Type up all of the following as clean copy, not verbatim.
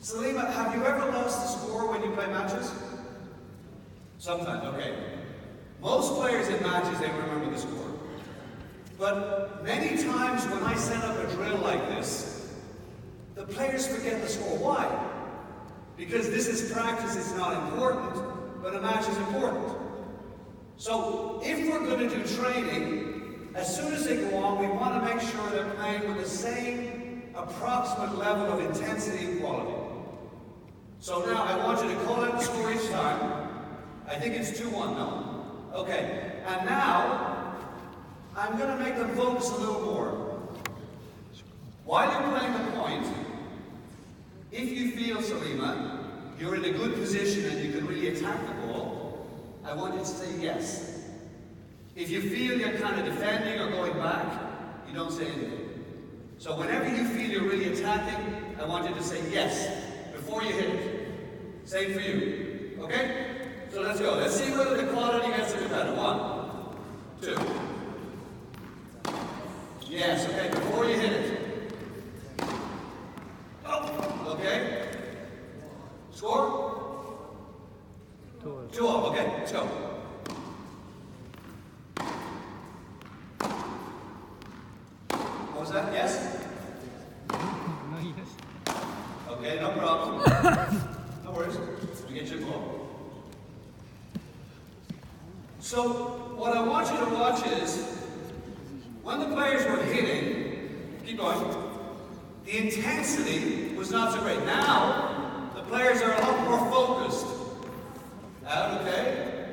Salima, have you ever lost the score when you play matches? Sometimes, okay. Most players in matches, they remember the score. But many times when I set up a drill like this, the players forget the score. Why? Because this is practice, it's not important, but a match is important. So if we're going to do training, as soon as they go on, we want to make sure they're playing with the same approximate level of intensity and quality. So now I want you to call out the score each time. I think it's 2-1, no? Okay, and now I'm going to make them focus a little more. While you're playing the point, if you feel, Salima, you're in a good position and you can really attack the ball, I want you to say yes. If you feel you're kind of defending or going back, you don't say anything. So whenever you feel you're really attacking, I want you to say yes before you hit it. Same for you. Okay? So let's go. Let's see whether the quality gets a bit better. 1, 2. Yes, okay, before you hit it. Oh, okay. Score? 2-2, okay, let's go. What was that? Yes? No, yes. Okay, no problem. No worries. We get your ball. So, what I want you to watch is, when the players were hitting, keep going, the intensity was not so great. Now, the players are a lot more focused. Out, okay?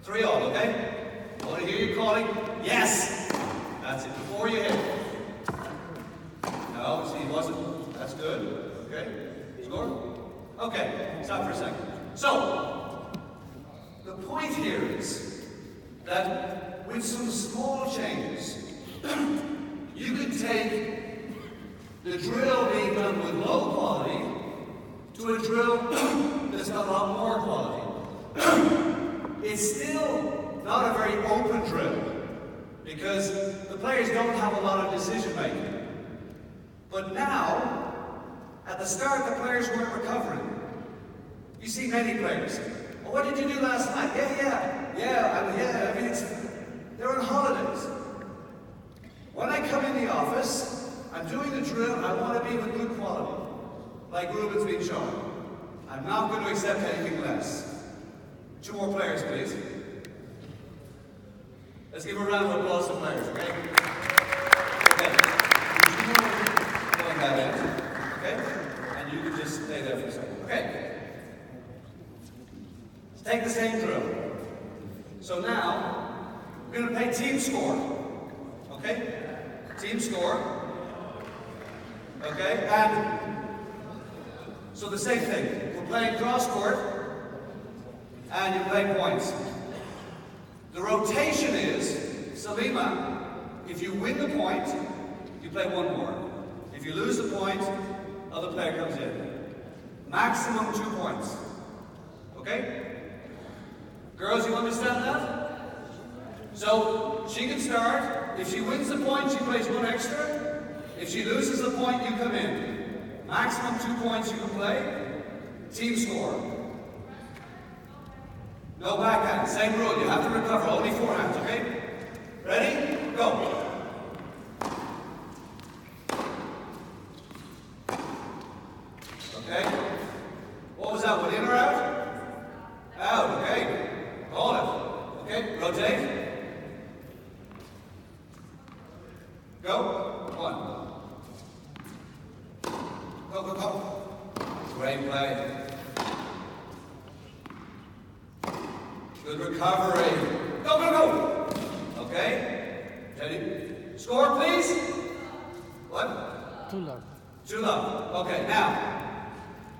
3-all, okay? I want to hear you calling, yes! That's it, before you hit. No, see, it wasn't. That's good. Okay? Score? Okay, stop for a second. So, the point here is that with some small changes, you could take the drill being done with low quality to a drill that's got a lot more quality. It's still not a very open drill because the players don't have a lot of decision making. But now, at the start, the players weren't recovering. You see many players. Well, what did you do last night? Yeah, everything's... They're on holidays. When I come in the office, I'm doing the drill, I want to be with good quality. Like Ruben's been shown. I'm not going to accept anything less. 2 more players, please. Let's give a round of applause to players, okay? Okay. Going that end, okay? And you can just stay there for a second, okay? Let's take the same drill. So now, we're going to play team score, okay? Team score, okay? And so the same thing. We're playing cross court, and you play points. The rotation is, Salima, if you win the point, you play 1 more. If you lose the point, other player comes in. Maximum 2 points. Okay? Girls, you understand that? So, she can start. If she wins the point, she plays 1 extra. If she loses the point, you come in. Maximum 2 points you can play. Team score. No backhand. Same rule. You have to recover. Only forehands, okay? Ready? Go. Okay. What was that one? In or out? Out, okay. Hold it. Okay, rotate. Go. 1. Go. Great play. Good recovery. Go. Okay. Ready? Score, please. What? 2-love. 2-love. Okay, now,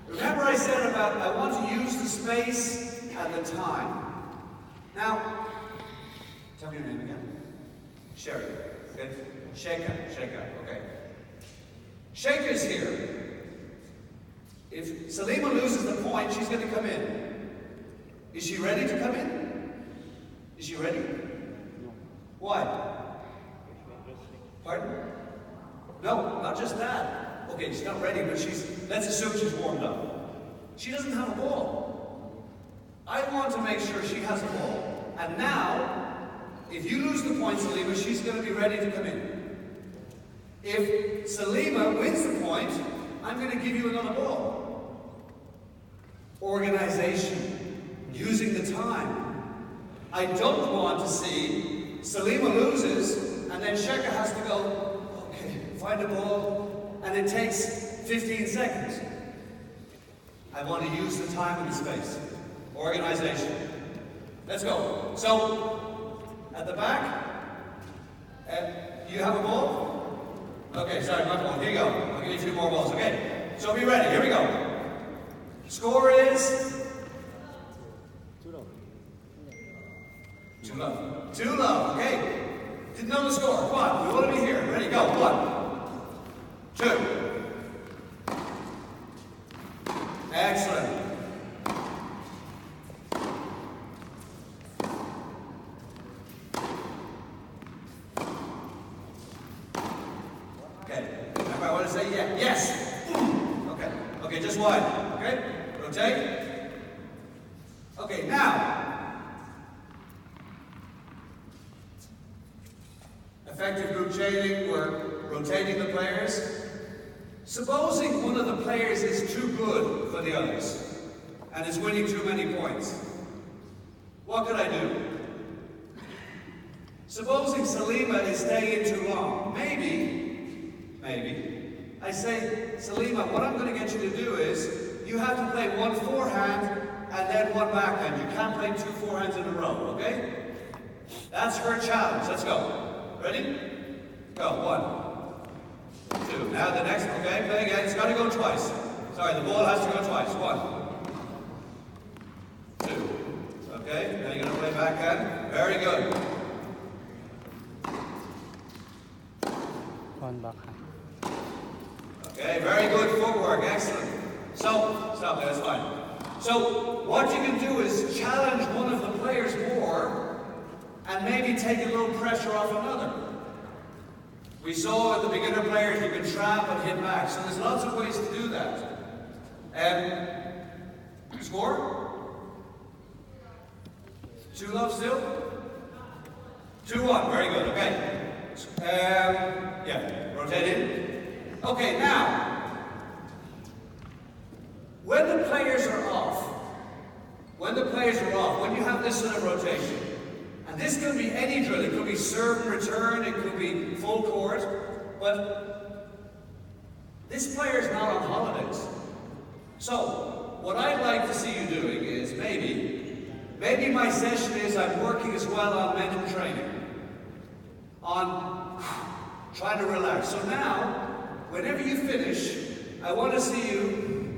remember I said about I want to use the space at the time. Now, tell me your name again. Sherry. Okay? Sheikha. Okay. Sheikha's here. If Salima loses the point, she's going to come in. Is she ready to come in? Is she ready? No. Why? Pardon? No, not just that. Okay, she's not ready, but let's assume she's warmed up. She doesn't have a ball. I want to make sure she has a ball. And now, if you lose the point, Salima, she's going to be ready to come in. If Salima wins the point, I'm going to give you another ball. Organization. Using the time. I don't want to see Salima loses, and then Sheka has to go, okay, find a ball, and it takes 15 seconds. I want to use the time and the space. Organization. Let's go. So, at the back, you have a ball? Okay, sorry, my ball. Here you go. I'll give you 2 more balls, okay? So be ready. Here we go. Score is... 2-love. 2-love, okay. Didn't know the score. Come on, we want to be here. Ready, go. 1, 2. Excellent. Okay. Remember, I want to say yeah. Yes. Okay. Okay, just one. Okay. Rotate. Okay, now. Effective group chaining, we're rotating the players. Supposing one of the players is too good for the others and is winning too many points, what could I do? Supposing Salima is staying too long, maybe, I say, Salima, what I'm going to get you to do is, you have to play 1 forehand and then 1 backhand. You can't play 2 forehands in a row, okay? That's her challenge. Let's go. Ready? Go. 1, 2. Now the next, okay, play again. It's got to go twice. Sorry, the ball has to go twice. 1, 2. Okay, now you're going to play backhand. Very good. 1 backhand. Okay, very good footwork. Excellent. So, stop there, that's fine. So, what you can do is challenge one of the players more and maybe take a little pressure off another. We saw with the beginner players you can trap and hit back, so there's lots of ways to do that. Score? 2-love still? 2-1, very good, okay. Yeah, rotate in. Okay, now, when the players are off, when you have this sort of rotation, and this could be any drill, it could be serve and return, it could be full court, but this player is not on holidays. So, what I'd like to see you doing is maybe my session is I'm working as well on mental training, on trying to relax. So now, whenever you finish, I want to see you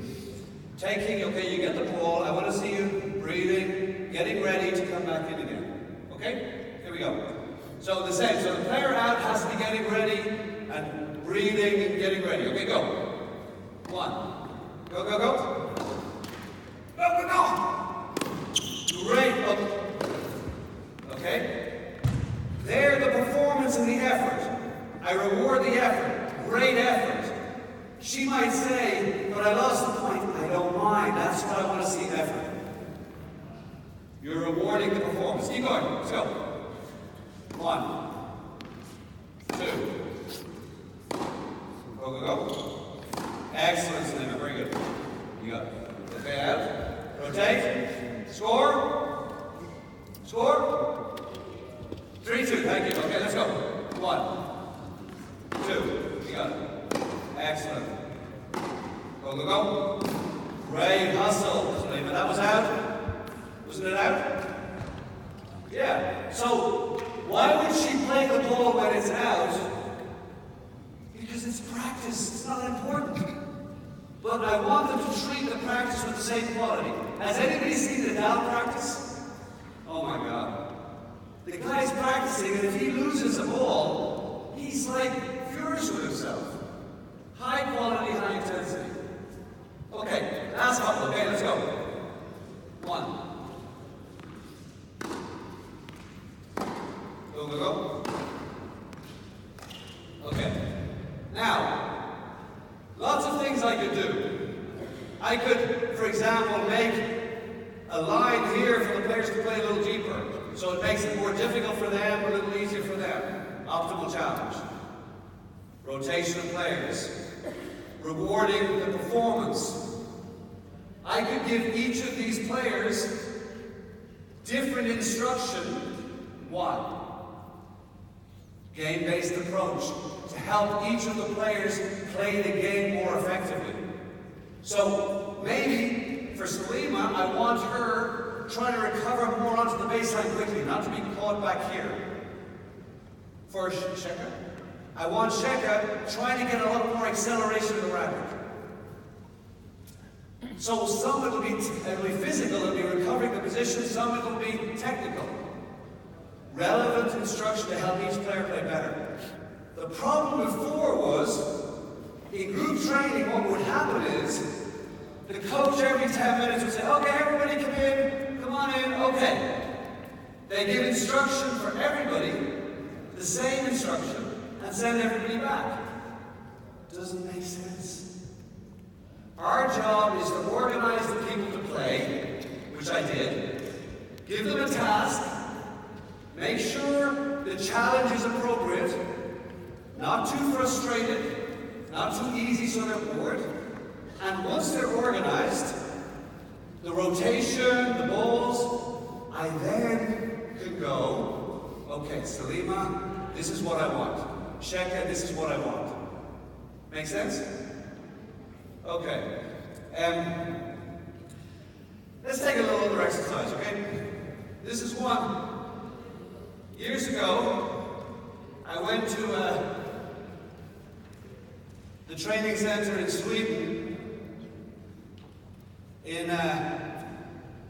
taking, okay, you get the ball, I want to see you breathing, getting ready to come back in again. Okay? Here we go. So the same. So the player out has to be getting ready and breathing and getting ready. Okay, go. 1. Go, go, go. Go, go, go. Great. Okay? There, the performance and the effort. I reward the effort. Great effort. She might say, but I lost the point. I don't mind. That's what I want to see, effort. You're rewarding the performance. Keep going. Let's go. 1, 2. Go, go, go. Excellent, Salima. Very good. You got it. Okay, out. Rotate. Score. Score. 3-2. Thank you. Okay, let's go. 1, 2. You got it. Excellent. Go, go, go. Great hustle, Salima. That was out. Wasn't it out? Yeah. So, why would she play the ball when it's out? Because it's practice. It's not important. But I want them to treat the practice with the same quality. Has anybody seen Nadal practice? Oh my God. The guy's practicing, and if he loses a ball, he's like furious with himself. High quality, high intensity. Okay, last couple. Okay, let's go. 1. Go, go, go. Okay. Now, could do. I could, for example, make a line here for the players to play a little deeper, so it makes it more difficult for them, a little easier for them. Optimal challenge. Rotation of players. Rewarding the performance. I could give each of these players different instruction. Why? Game-based approach to help each of the players play the game more effectively. So maybe for Salima, I want her trying to recover more onto the baseline quickly, not to be caught back here. For Sheka, I want Sheka trying to get a lot more acceleration of the racket. So some it'll be physical, it'll be recovering the position, some it'll be technical. Relevant instruction to help each player play better. The problem before was, in group training, what would happen is, the coach every 10 minutes would say, okay, everybody come in, come on in, okay. They give instruction for everybody, the same instruction, and send everybody back. Doesn't make sense. Our job is to organize the people to play, which I did, give them a task, make sure the challenge is appropriate, not too frustrated, not too easy so they're bored, and once they're organized, the rotation, the balls, I then can go, okay, Salima, this is what I want. Sheka, this is what I want. Make sense? Okay. Let's take a little other exercise, okay? This is one. Years ago, I went to the training center in Sweden, in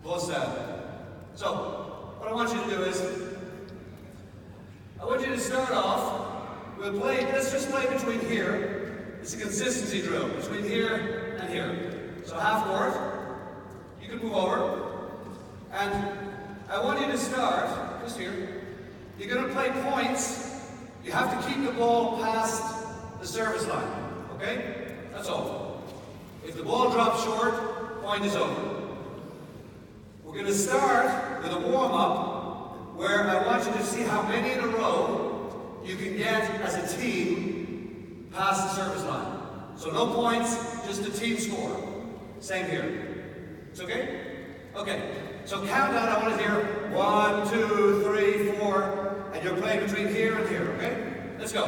Båstad. So, what I want you to do is, I want you to start off, we'll play, let's just play between here. It's a consistency drill, between here and here. So half court, you can move over, and I want you to start, just here. You're going to play points. You have to keep the ball past the service line, okay? That's all. If the ball drops short, point is over. We're going to start with a warm-up where I want you to see how many in a row you can get as a team past the service line. So no points, just a team score. Same here. It's okay? Okay. So count down, I want to hear 1, 2, 3, 4, and you're playing between here and here, okay? Let's go.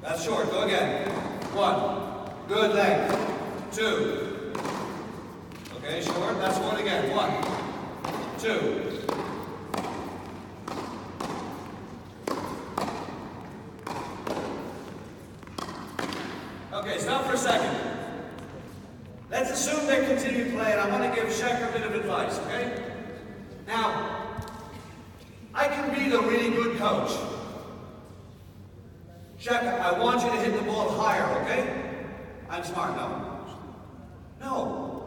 That's short, go again. 1, good length. 2. Okay, short, that's 1 again. 1, 2. Okay, stop for a second. Let's assume they continue playing. I want to give Sheka a bit of advice, okay? Now, I can be the really good coach. Sheka, I want you to hit the ball higher, okay? I'm smart, no? No.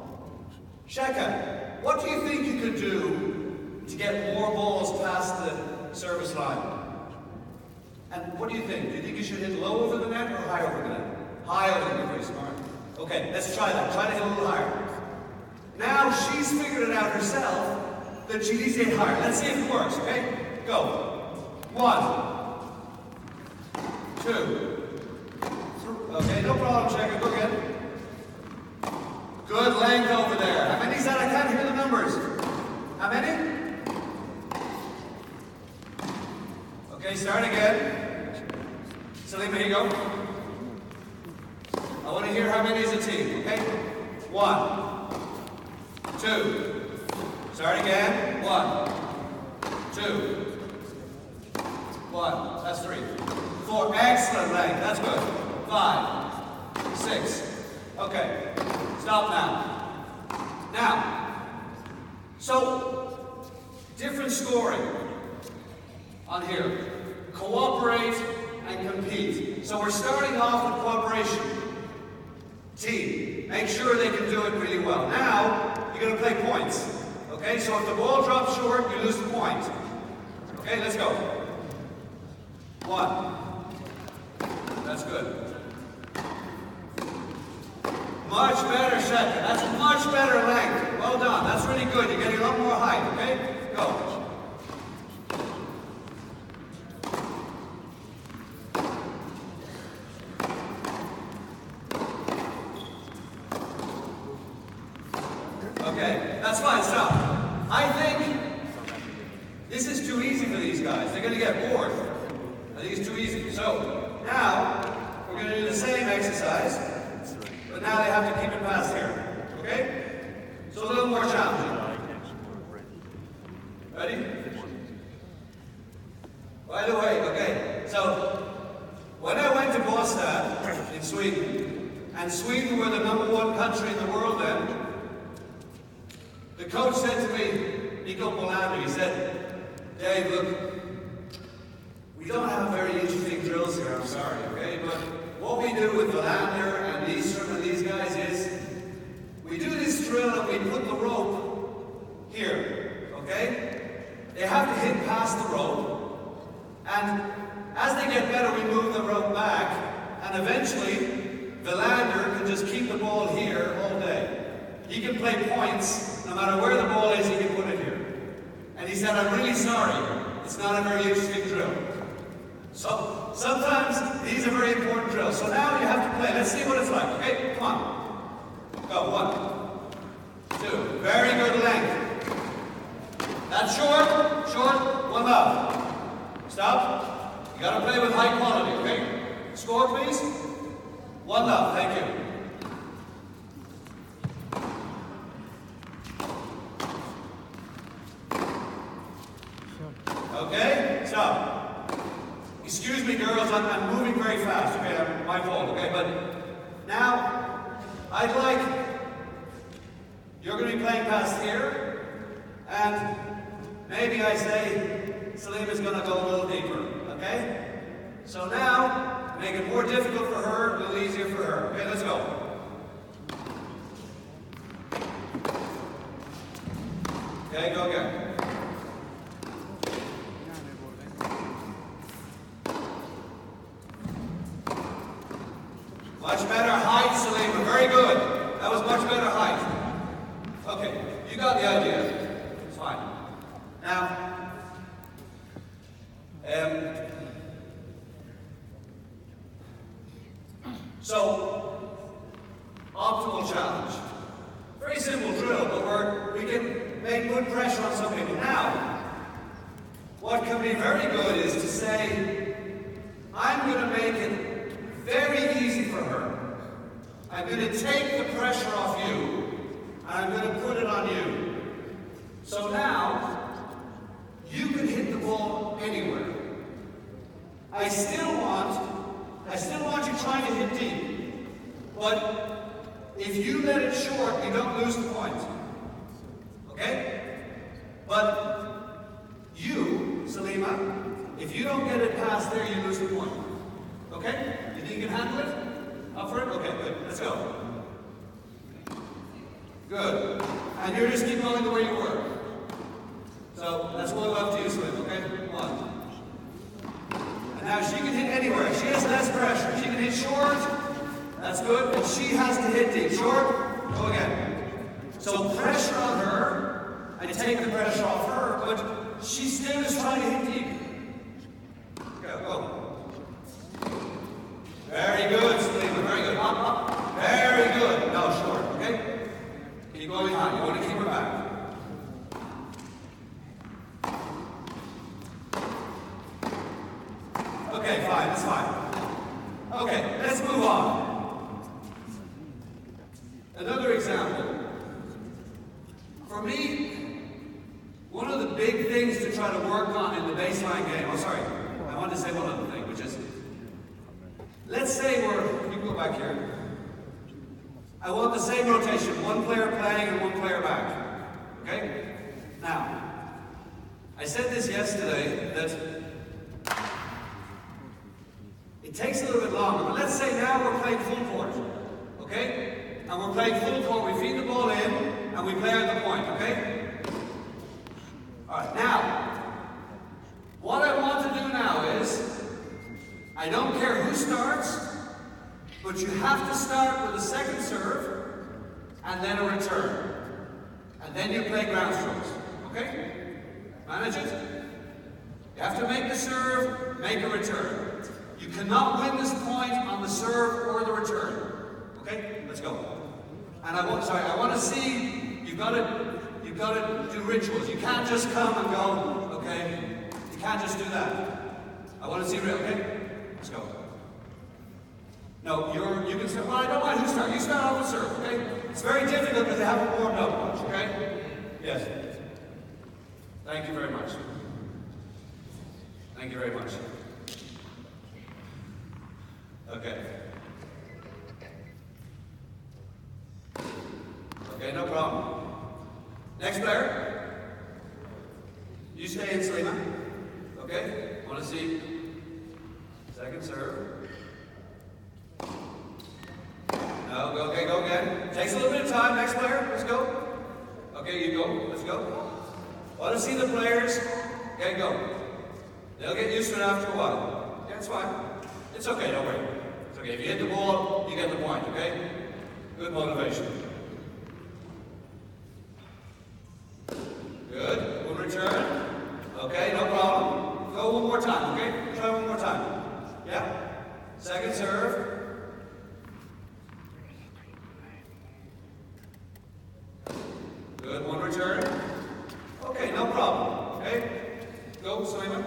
Sheka, what do you think you could do to get more balls past the service line? And what do you think? Do you think you should hit low over the net or high over the net? High over the net, very smart. Okay, let's try that. Try to hit a little higher. Now she's figured it out herself that she needs to hit higher. Let's see if it works, okay? Go. 1, 2. Okay, no problem, Sheka. Go again. Good length over there. How many is that? I can't hear the numbers. How many? Okay, start again. Salima, here you go. I want to hear how many is a team, okay? 1, 2. Start again. 1, 2. 1. That's 3. 4. Excellent length. That's good. 5, 6. Okay. Stop now. Now, so different scoring on here. Cooperate and compete. So we're starting off with cooperation. Team. Make sure they can do it really well. Now, you're going to play points. Okay, so if the ball drops short, you lose the point. Okay, let's go. 1. That's good. Much better second. That's a much better length. Well done. That's really good. You're getting a lot more height, okay? Go. Okay, that's fine. Stop. I think this is too easy for these guys. They're going to get bored. I think it's too easy. So, now, we're going to do the same exercise, but now they have to keep it past here. Okay? So a little more challenging. Ready? By the way, okay, so when I went to Båstad in Sweden, and Sweden were the #1 country in the world then, the coach said to me, Nico Bolander, he said, Dave, look, we don't have very interesting drills here, I'm sorry, okay? But what we do with Bolander and Nyström and these guys is, we do this drill and we put the rope here, okay? They have to hit past the rope, and as they get better, we move the rope back, and eventually, Bolander can just keep the ball here all day. He can play points, no matter where the ball is, he can put it here. And he said, I'm really sorry, it's not a very interesting drill. So, sometimes these are very important drills. So now you have to play. Let's see what it's like, okay? Come on. Go, 1, 2. Very good length. That's short, short, 1 love. Stop. You gotta play with high quality, okay? Score, please. 1 love, thank you. Okay, stop. Excuse me, girls, I'm moving very fast, okay? My fault, okay? But now, I'd like, you're going to be playing past here, and maybe I say Salima's going to go a little deeper, okay? So now, make it more difficult for her, a little easier for her. Okay, let's go. Okay, go again. Much better height, Salima. Very good. That was much better height. Okay, you got the idea. It's fine. Now, so, optimal challenge. Very simple drill, but we can make good pressure on some people. Now, what can be very good is to say, I'm going to make it very easy for her. I'm going to take the pressure off you, and I'm going to put it on you. So now, you can hit the ball anywhere. I still want you trying to hit deep. But if you let it short, you don't lose the point. Okay? But you, Salima, if you don't get it past there, you lose the point. Okay? You think you can handle it? Up for it? Okay, good. Let's go. Good. And you're just keep going the way you were. So that's what we'll have to use with, okay? 1. And now she can hit anywhere. She has less pressure. She can hit short. That's good. And she has to hit deep. Short. Go again. So pressure on her. I take the pressure off her, but she still is trying to hit deep. Go. Very good, Salima. Very good. Up. Very good. No, short. Okay? Keep going high. You want to keep her back. Okay, fine. That's fine. Okay, let's move on. Another example. For me, one of the big things to try to work on in the baseline game, I wanted to say one other thing, which is, let's say you can go back here. I want the same rotation, one player playing and one player back. Okay? Now, I said this yesterday, that it takes a little bit longer, but let's say now we're playing full court. Okay? And we're playing full court, we feed the ball in, and we play at the point, okay? Alright, now, what I want to do now is, I don't care who starts, but you have to start with a second serve, and then a return. And then you play ground strokes. Okay? Manage it? You have to make the serve, make a return. You cannot win this point on the serve or the return. Okay? Let's go. And I want to see, you've got to do rituals. You can't just come and go, okay? You can't just do that. I want to see real, okay? Let's go. No, you can start. Well, I don't mind who starts. You start off with serve, okay? It's very difficult because they haven't warmed up much, okay? Yes. Thank you very much. Thank you very much. Okay. Okay, no problem. Next player. You stay in, Salima. Okay? Want to see second serve. No, go, okay, go again. Takes a little bit of time. Next player, let's go. Okay, you go. Let's go. Want to see the players? Okay, go. They'll get used to it after a while. Yeah, it's fine. It's okay, don't worry. It's okay. If you hit the ball, you get the point, okay? Good motivation. Good. Good return. Okay, no problem. Go one more time, okay? Try one more time. Yeah? Second serve. Good. One return. Okay, no problem. Okay? Go, Salima.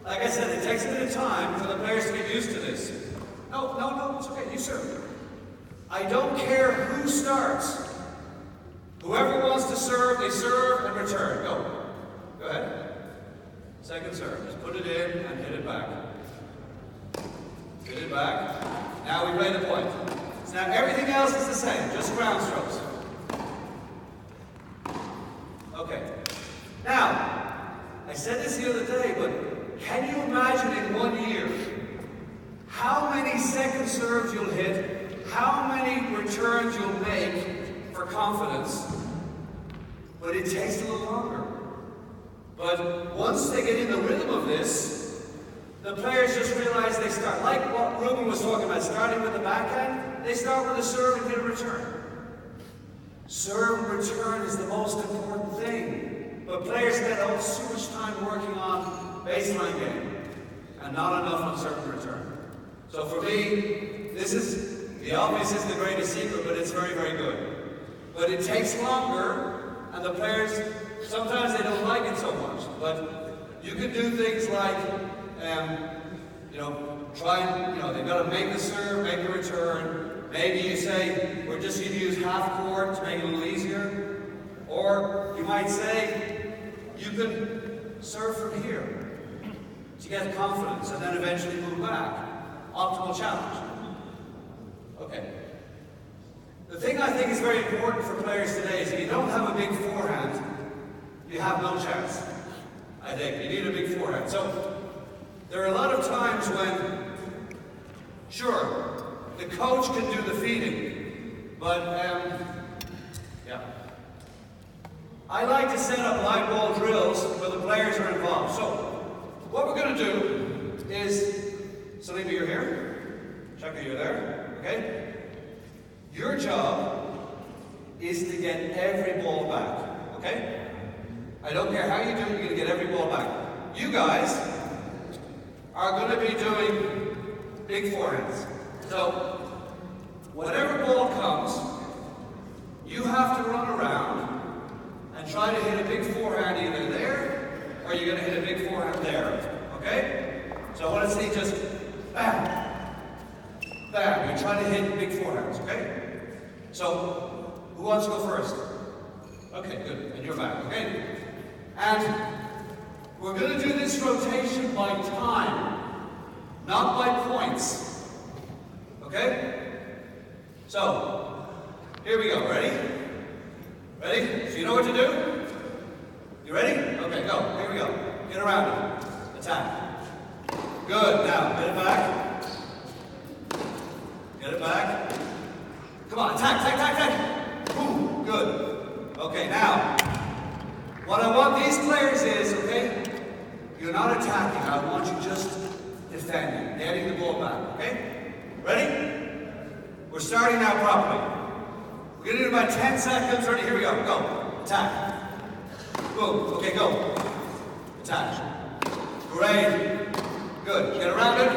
Like I said, it takes a bit of time for the players to get used to this. No, it's okay. You serve. I don't care who starts. Whoever wants to serve, they serve and return. Go. Go ahead. Second serve. Just put it in and hit it back. Hit it back. Now we play the point. So now everything else is the same, just ground strokes. Okay. Now, I said this the other day, but can you imagine in 1 year how many second serves you'll hit, how many returns you'll make for confidence? But it takes a little longer. But once they get in the rhythm of this, the players just realize they start, like what Ruben was talking about, starting with the backhand, they start with a serve and hit a return. Serve and return is the most important thing. But players spend so much time working on baseline game and not enough on serve and return. So for me, the obvious is the greatest secret, but it's very, very good. But it takes longer, and the players, sometimes they don't like it so much. But you can do things like, they've got to make the serve, make the return. Maybe you say, we're just going to use half court to make it a little easier. Or you might say, you can serve from here to get confidence and then eventually move back. Optimal challenge. Okay. The thing I think is very important for players today is if you don't have a big forehand, you have no chance. I think you need a big forehand. So there are a lot of times when, sure, the coach can do the feeding, but I like to set up live ball drills where the players are involved. So what we're going to do is, Salima, you're here. Chucky, you're there. Okay? Your job is to get every ball back. Okay? I don't care how you do it, you're going to get every ball back. You guys are going to be doing big forehands. So, whatever ball comes, you have to run around and try to hit a big forehand either there, or you're going to hit a big forehand there. Okay? So I want to see just bam, bam. You try to hit big forehands, okay? So, who wants to go first? Okay, good. And you're back, okay? And we're going to do this rotation by time, not by points. Okay? So, here we go. Ready? Ready? So you know what to do? You ready? Okay, go. Here we go. Get around it. Attack. Good. Now, get it back. Get it back. Come on, attack, attack, attack, attack. Boom. Good. Okay, now, what I want these players is, okay, you're not attacking. I want you just defending, getting the ball back, okay? Ready? We're starting now properly. We're gonna do about 10 seconds. Ready? Here we go. Go. Attack. Boom. Okay, go. Attack. Great. Good. Get around it.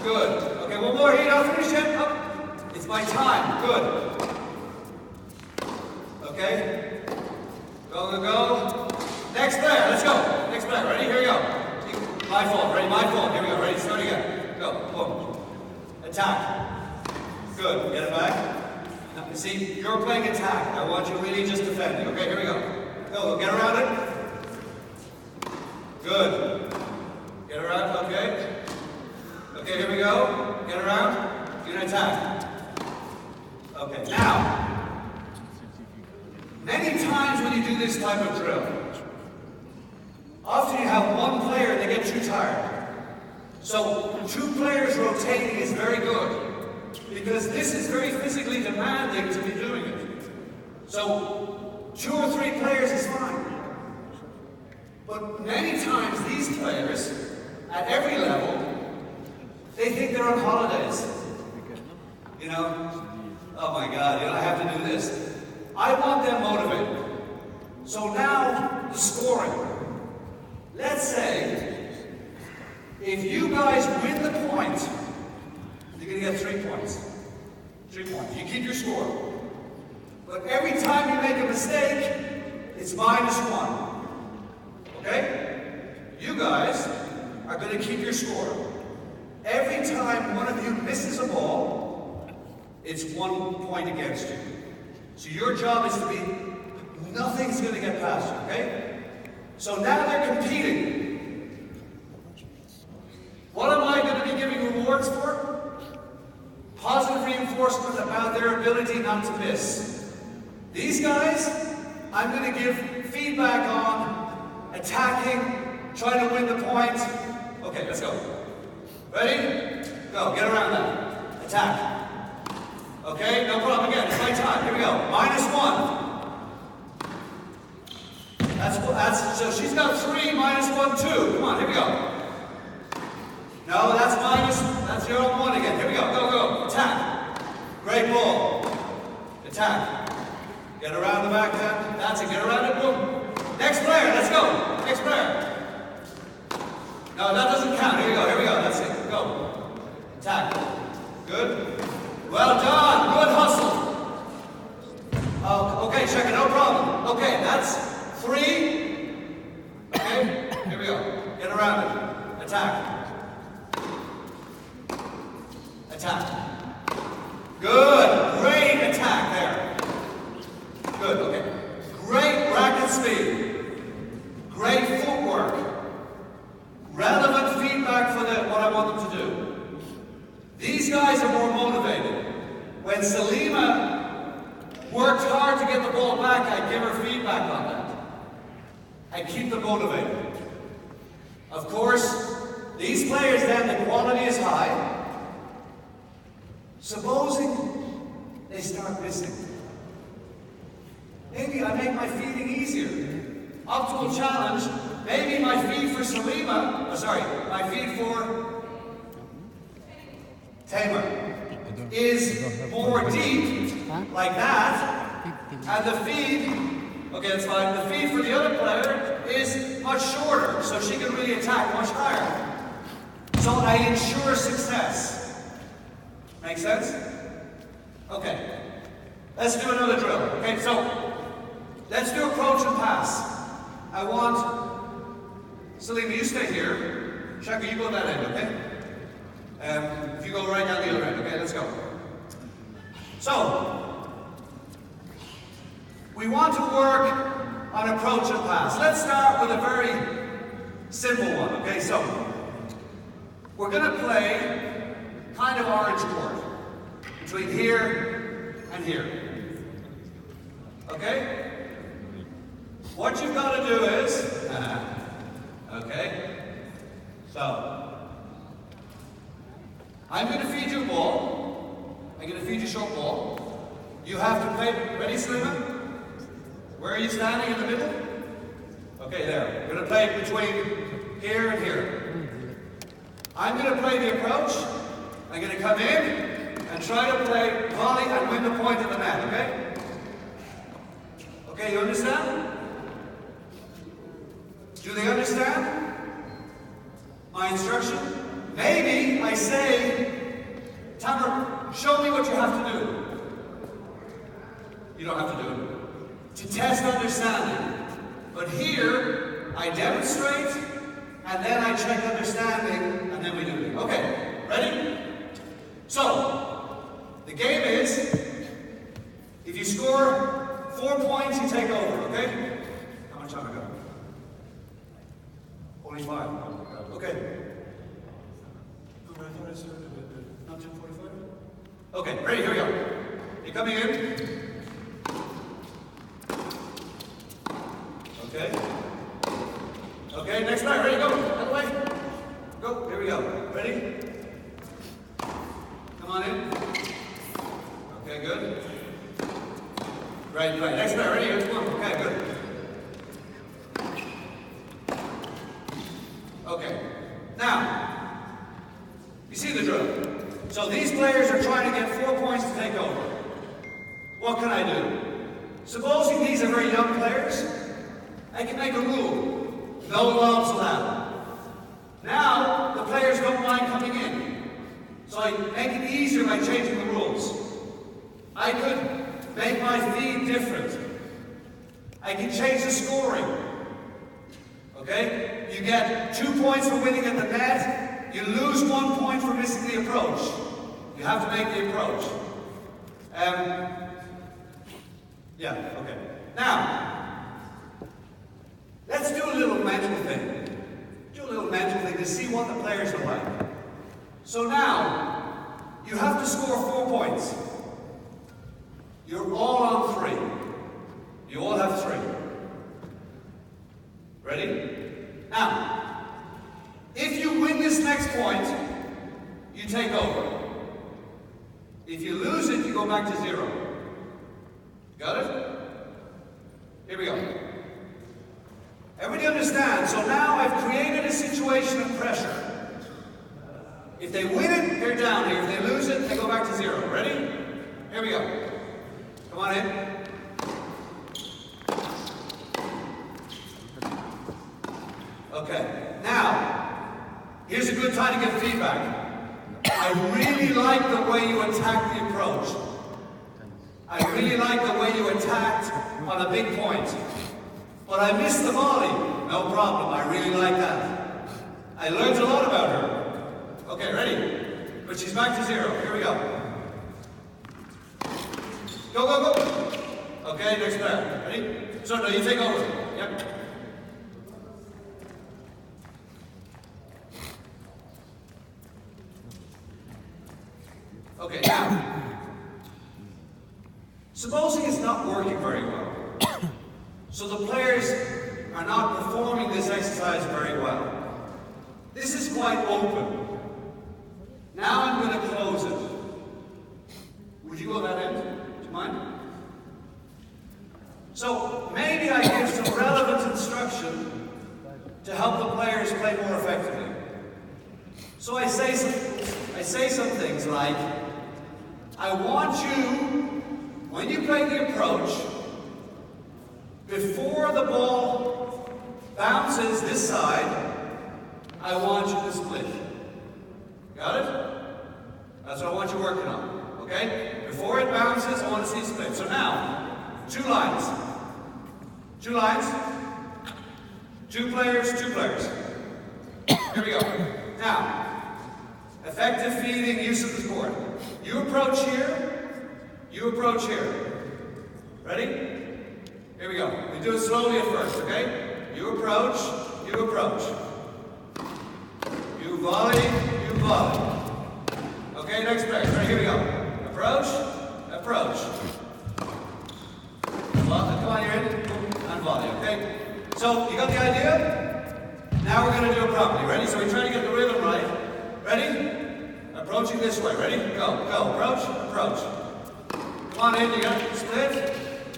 Good. Okay, one more heat. I'll finish it. Up. It's my time. Good. Okay. Go, go, go. Next player. Let's go. Next player. Ready? Here we go. My fault. Ready? My fault. Here we go. Ready? Start again. Go. Boom. Attack. Good. Get it back. Now, you see, you're playing attack. I want you really just defending. Okay, here we go. Go. Get around it. Good. Get around. Okay. Okay, here we go. Get around. You're gonna attack. Okay. Now, many times when you do this type of drill, often you have one player and they get too tired. So 2 players rotating is very good because this is very physically demanding to be doing it. So 2 or 3 players is fine. But many times these players, at every level, they think they're on holidays. You know, oh my God, I have to do this. I want them motivated. So now, the scoring. Let's say, if you guys win the point, you're gonna get 3 points. 3 points. You keep your score. But every time you make a mistake, it's -1. Okay? You guys are gonna keep your score. Every time one of you misses a ball, it's 1 point against you. So your job is to be, nothing's gonna get past you, okay? So now they're competing. What am I gonna be giving rewards for? Positive reinforcement about their ability not to miss. These guys, I'm gonna give feedback on attacking, trying to win the point. Okay, let's go. Ready? Go, get around that. Attack. Okay, no problem. Again, it's my time. Here we go. -1. So she's got 3, -1, 2. Come on, here we go. No, that's your own 1 again. Here we go. Go, go. Attack. Great ball. Attack. Get around the backhand. That's it. Get around it. Boom. Next player. Let's go. Next player. No, that doesn't count. Here we go. Here we go. That's it. Go. Attack. Good. Well done. Good hustle. Okay, check it. No problem. Okay, that's 3. Okay, here we go. Get around it. Attack. Attack. Good. Great attack there. Good. Okay. Great racket speed. Great footwork. Relevant feedback for what I want them to do. These guys are more motivated. When Salima worked hard to get the ball back, I give her feedback on that. I keep them motivated. Of course, these players then, the quality is high. Supposing they start missing. Maybe I make my feeding easier. Optimal challenge, maybe my feed for Salima, my feed for Tamer is more deep, like that, and the feed, okay, that's fine, the feed for the other player is much shorter, so she can really attack much higher. So I ensure success. Make sense? Okay. Let's do another drill. Okay, so let's do approach and pass. I want Salima, you stay here. Shaka, you go that end, okay? If you go right down the other end, okay, let's go. So, we want to work on approach and pass. Let's start with a very simple one, okay? So, we're gonna play kind of orange court between here and here. Okay? What you've got to do is, okay, so, I'm going to feed you a ball. I'm going to feed you a short ball. You have to play, ready, Salima? Where are you standing in the middle? Okay, there. We're going to play between here and here. I'm going to play the approach. I'm going to come in and try to play volley and win the point of the net, okay? Okay, you understand? Do they understand my instruction? Maybe I say, Tamer, show me what you have to do. You don't have to do it. To test understanding. But here, I demonstrate, and then I check understanding, and then we do it. Okay, ready? So, the game is, if you score 4 points, you take over, okay? How much time I got? Only 5. Oh my God. Okay. Not 10:45? Okay, ready, here we go. You coming in? Okay. Okay, next player, ready, go. Out of the way. Go, here we go. Ready? Come on in. Okay, good. Right. Next player, ready? Come on. Okay, good. Okay. Now, you see the drill. So these players are trying to get 4 points to take over. What can I do? Supposing these are very young players, I can make a rule. No lobs allowed. Now, the players don't mind coming in. So I make it easier by changing the rules. I could make my feed different. I can change the scoring. Okay? You get 2 points for winning at the net. You lose 1 point for missing the approach. You have to make the approach. Yeah, okay. Now, let's do a little mental thing. Do a little mental thing to see what the players are like. So now, you have to score 4 points. You're all on 3. You all have 3. Ready? Now, if you win this next point, you take over. If you lose it, you go back to 0. Got it? Here we go. Everybody understands? So now I've created a situation of pressure. If they win it, they're down here. If they lose it, they go back to 0. Ready? Here we go. Come on in. Okay. Now, here's a good time to give feedback. I really like the way you attack the approach. I really like the way you attacked on a big point. But I missed the volley. No problem. I really like that. I learned a lot about her. Okay, ready? But she's back to 0. Here we go. Go, go, go. Okay, next player. Ready? So, no, you take over. Yep. Okay, now, supposing it's not working very well. So the players are not performing this exercise very well. This is quite open. Now I'm going to close it. Would you go that end? Do you mind? So maybe I give some relevant instruction to help the players play more effectively. So I say some things like, I want you, when you play the approach, before the ball bounces this side, I want you to split. Got it? That's what I want you working on. Okay? Before it bounces, I want to see split. So now, 2 lines. 2 lines. 2 players, 2 players. Here we go. Now, effective feeding, use of the court. You approach here, you approach here. Ready? Here we go. We do it slowly at first, okay? You approach, you approach. You volley, you volley. Okay, next player. Right, here we go. Approach, approach. Come on, you're in. And volley, okay? So, you got the idea? Now we're going to do it properly. Ready? So we try to get the rhythm right. Ready? Approaching this way. Ready? Go, go. Approach, approach. Come on in, you got it. Split.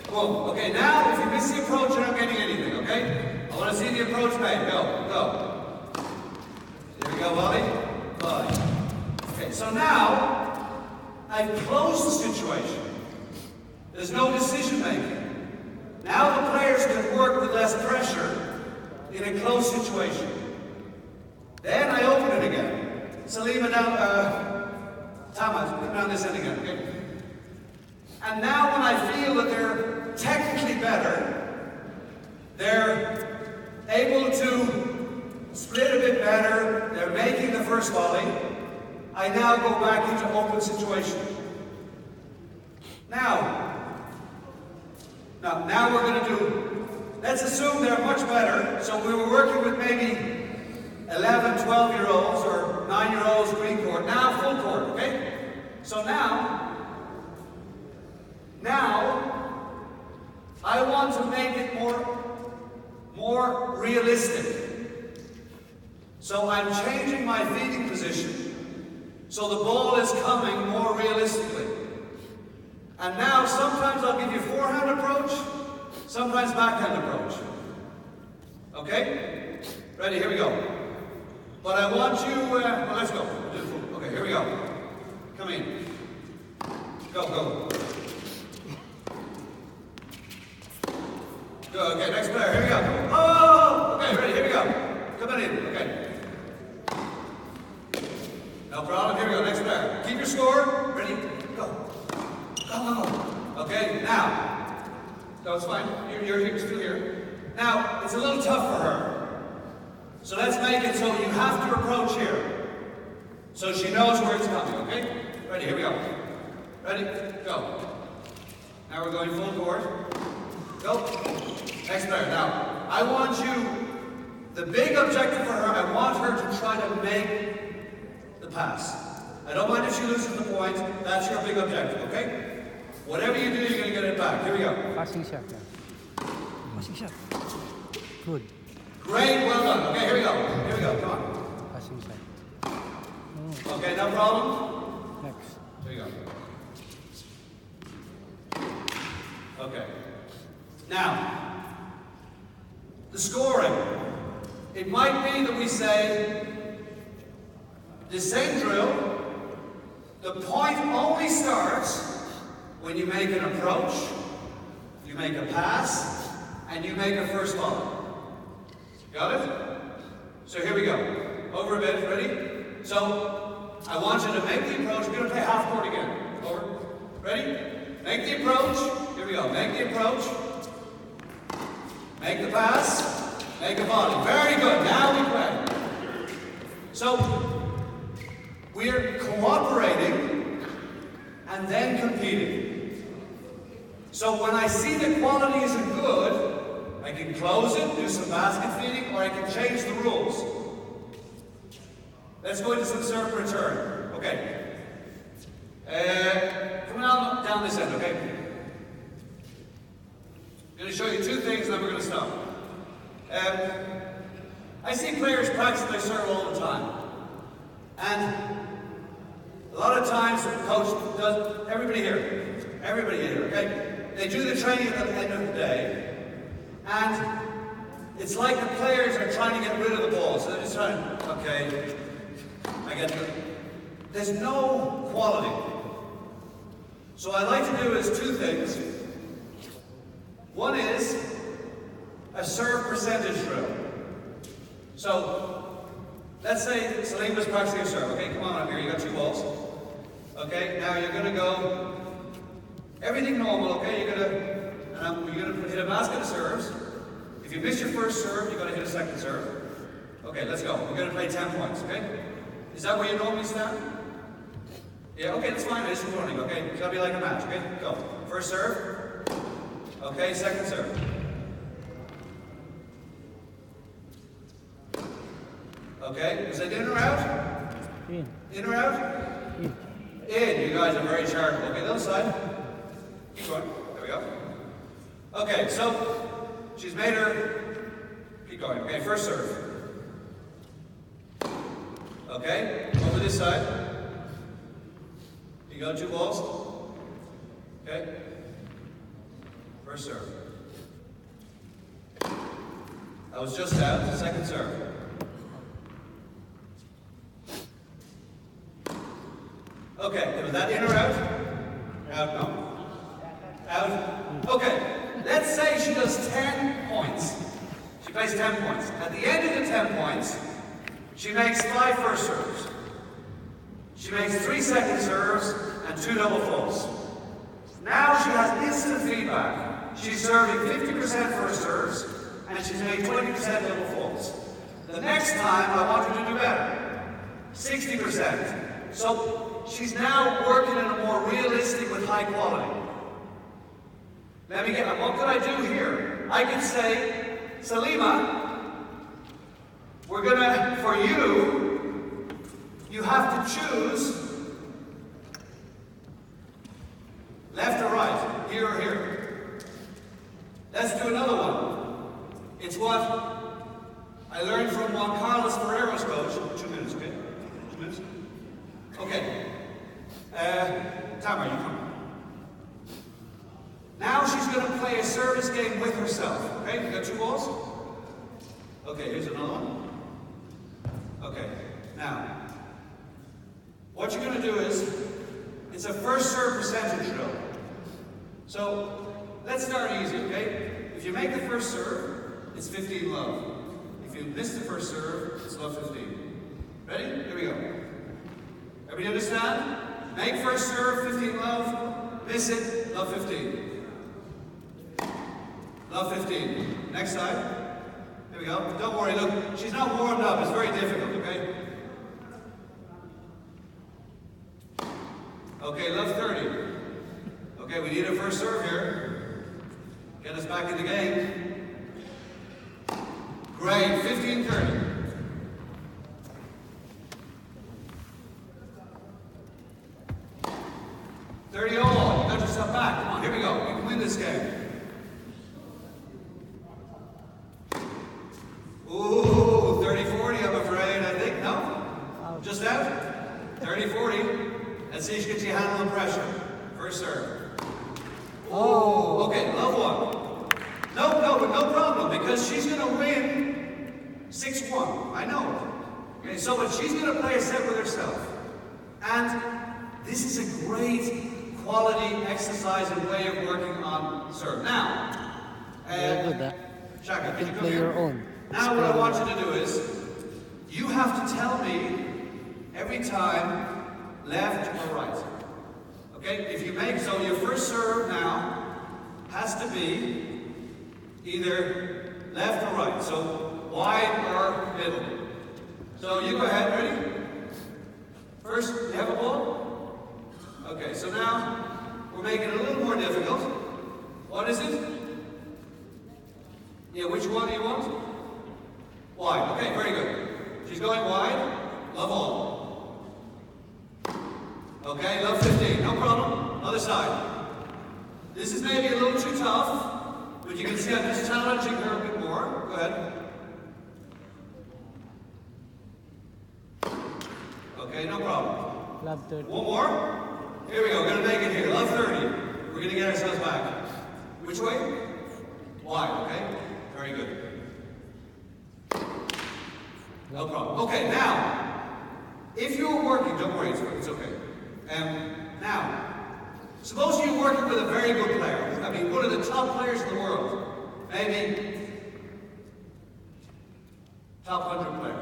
Boom. Okay, now if you miss the approach, you're not getting anything, okay? I want to see the approach made. Go, go. Here we go, volley. Volley. Okay, so now I've closed the situation. There's no decision making. Now the players can work with less pressure in a close situation. Then I open it again. Salima down, Thomas, come down this end again, okay? And now when I feel that they're technically better, they're able to split a bit better, they're making the first volley, I now go back into open situation. Now we're going to do, let's assume they're much better, so we were working with maybe 11, 12-year-olds or 9-year-olds green court, now full court, okay? So now I want to make it more realistic. So I'm changing my feeding position so the ball is coming more realistically. And now sometimes I'll give you forehand approach, sometimes backhand approach. Okay? Ready, here we go. But I want you, well, let's go. Okay, here we go. Come in. Go, go. Go, okay, next player, here we go. Oh, okay, ready, here we go. Coming in, okay. No problem, here we go, next player. Keep your score, ready, go. Go, go, go. Okay, now. No, it's fine, you're here, still here. Now, it's a little tough for her. So let's make it so you have to approach here. So she knows where it's coming, okay? Ready, here we go. Ready, go. Now we're going full court. Go. Next player. Now, I want you, the big objective for her, I want her to try to make the pass. I don't mind if she loses the point, that's your big objective, okay? Whatever you do, you're going to get it back. Here we go. Passing shot. Yeah. Passing shot. Good. Great, well done. Okay, here we go. Here we go, come on. Passing shot. Oh. Okay, no problem. Next. Here you go. Okay. Now, the scoring. It might be that we say, the same drill, the point only starts when you make an approach, you make a pass, and you make a first volley. Got it? So here we go. Over a bit, ready? So, I want you to make the approach. We're going to play half court again. Over. Ready? Make the approach. Here we go. Make the approach. Make the pass. Make a volley. Very good. Now we play. So, we're cooperating and then competing. So when I see the quality isn't good, I can close it, do some basket feeding, or I can change the rules. Let's go into some serve return. Okay. Coming on down this end, okay? I'm going to show you two things, and then we're going to stop. I see players practice their serve all the time. And a lot of times the coach does, everybody here, okay? They do the training at the end of the day, and it's like the players are trying to get rid of the ball. So they're just trying, okay, I get it. There's no quality. So what I like to do is two things. One is a serve percentage drill. So let's say Salim was practicing a serve. Okay, come on up here. You got two balls. Okay, now you're going to go everything normal. Okay, you're going to hit a basket of serves. If you miss your first serve, you're going to hit a second serve. Okay, let's go. We're going to play 10 points. Okay, is that where you normally stand? Yeah. Okay, that's fine. I just warning. Okay, it's got to be like a match. Okay, go. First serve. Okay, second serve. Okay, is it in or out? In. In or out? In. In. You guys are very sharp. Okay, the other side. Keep going. There we go. Okay, so she's made her. Keep going. Okay, first serve. Okay, over this side. You got two balls. Okay. First serve. That was just out. Second serve. Okay, was that in or out? Out, no. Out. Okay, let's say she does 10 points. She plays 10 points. At the end of the 10 points, she makes 5 first serves. She makes 3 second serves and 2 double faults. Now she has instant feedback. She's serving 50% first serves, and she's made 20% double faults. The next time, I want her to do better. 60%. So she's now working in a more realistic with high quality. Let me get, what could I do here? I could say, Salima, we're gonna, for you, you have to choose left or right, here or here. Let's do another one. It's what I learned from Juan Carlos Ferrero's coach. 2 minutes, okay? 2 minutes? Okay. Tamara, you come. Now she's going to play a service game with herself. Okay, you got 2 balls? Okay, here's another one. Okay, now, what you're going to do is, it's a first serve percentage drill. So, let's start easy, okay? If you make the first serve, it's 15 love. If you miss the first serve, it's love 15. Ready? Here we go. Everybody understand? Make first serve, 15 love. Miss it, love 15. Love 15. Next side. Here we go. Don't worry, look, she's not warmed up. It's very difficult, okay? Okay, love 30. Okay, we need a first serve here. Get us back in the game. Great, 15-30. All. You got yourself back. Come on, here we go. You can win this game. Ooh, 30-40, I'm afraid. I think, no? Just out? 30-40. Let's see if she gets your handle the pressure. First serve. Oh, okay, love 1. No problem, because she's going to win 6-1. I know. Okay, so but she's going to play a set with herself. And this is a great quality exercise and way of working on serve. Now, Shaka, can you play your own? Now what I want you to do is, you have to tell me every time left or right. Okay, if you make, so your first serve now has to be either left or right. So wide or middle. So you go ahead, ready? First, you have a ball? Okay, so now we're making it a little more difficult. What is it? Yeah, which one do you want? Wide. Okay, very good. She's going wide. Love all. Okay, love 15. No problem. Other side. This is maybe a little too tough, but you can see I'm just challenging her a bit more. Go ahead. Okay, no problem. Love 30. One more. Here we go. We're going to make it here. Love 30. We're going to get ourselves back. Which way? Wide, okay? Very good. No problem. Okay, now, if you're working, don't worry, it's okay. Now, suppose you're working with a very good player. I mean, one of the top players in the world. Maybe top 100 player.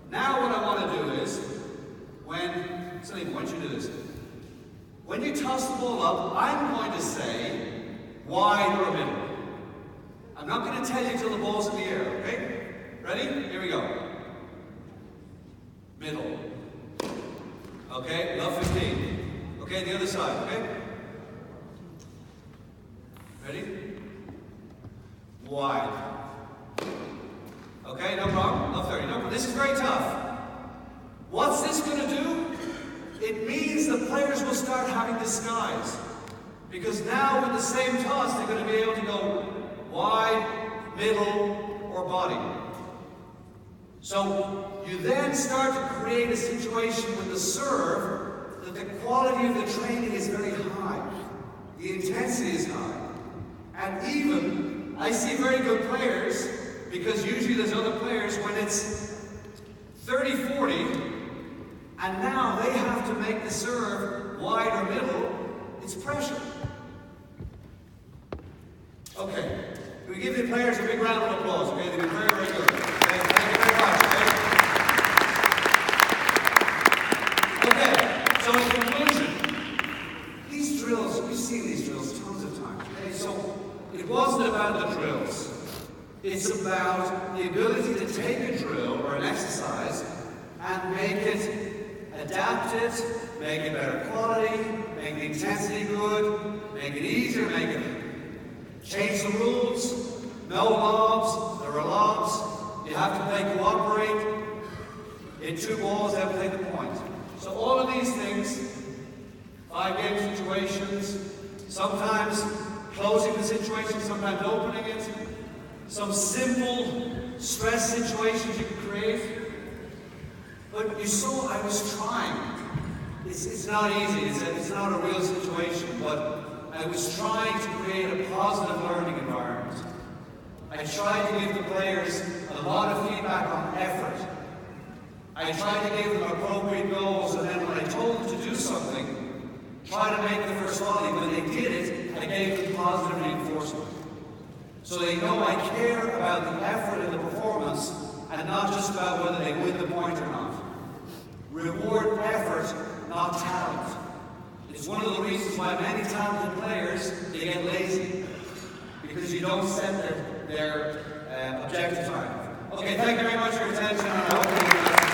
Now what I want to do is, Salim, why don't you do this? When you toss the ball up, I'm going to say wide or middle. I'm not going to tell you till the ball's in the air, okay? Ready? Here we go. Middle. Okay, love 15. Okay, the other side, okay? Ready? Wide. Okay, no problem. Love 30. No problem. This is very tough. What's this going to do? It means the players will start having disguise. Because now with the same toss, they're going to be able to go wide, middle, or body. So you then start to create a situation with the serve that the quality of the training is very high. The intensity is high. And even, I see very good players, because usually there's other players when it's 30-40, and now they have to make the serve wide or middle, it's pressure. Okay, here we we give the players a big round of applause, okay? They've been very, very good. Okay? Thank you very much, okay? Okay, so in conclusion, these drills, we've seen these drills tons of times, okay? So it wasn't about the drills. It's about the ability to take a drill or an exercise and make it, adapt it, make it better quality, make the intensity good, make it easier, make it change the rules. No lobs, there are lobs. You have to play cooperate. Hit 2 balls, have to take the point. So all of these things, 5-game situations, sometimes closing the situation, sometimes opening it, some simple stress situations you can create. But you saw I was trying. It's not easy, it's not a real situation, but I was trying to create a positive learning environment. I tried to give the players a lot of feedback on effort. I tried to give them appropriate goals, and then when I told them to do something, try to make the first volley. When they did it, I gave them positive reinforcement. So they know I care about the effort and the performance, and not just about whether they win the point or not. Reward effort, not talent. It's one of the reasons why many talented players, they get lazy. Because you don't set their objectives high enough. Okay, thank you very much for your attention.